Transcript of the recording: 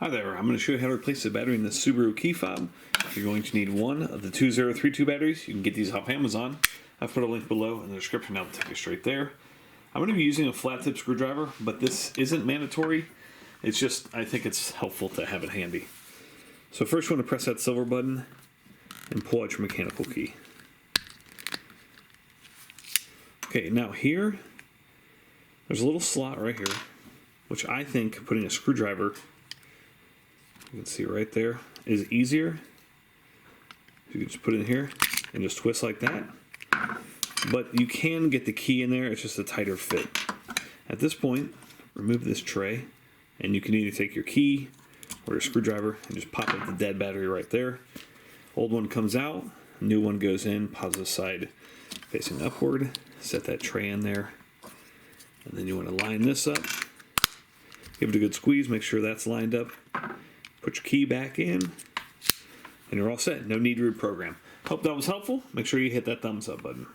Hi there, I'm going to show you how to replace the battery in the Subaru key fob. You're going to need one of the 2032 batteries. You can get these off Amazon. I've put a link below in the description, I'll take you straight there. I'm going to be using a flat tip screwdriver, but this isn't mandatory. It's just, I think it's helpful to have it handy. So first you want to press that silver button and pull out your mechanical key. Okay, now here, there's a little slot right here, which I think putting a screwdriver, you can see right there, is easier. You can just put it in here and just twist like that. But you can get the key in there, it's just a tighter fit. At this point, remove this tray, and you can either take your key or your screwdriver and just pop up the dead battery right there. Old one comes out, new one goes in, positive side facing upward. Set that tray in there. And then you want to line this up. Give it a good squeeze, make sure that's lined up. Put your key back in, and you're all set. No need to reprogram. Hope that was helpful. Make sure you hit that thumbs up button.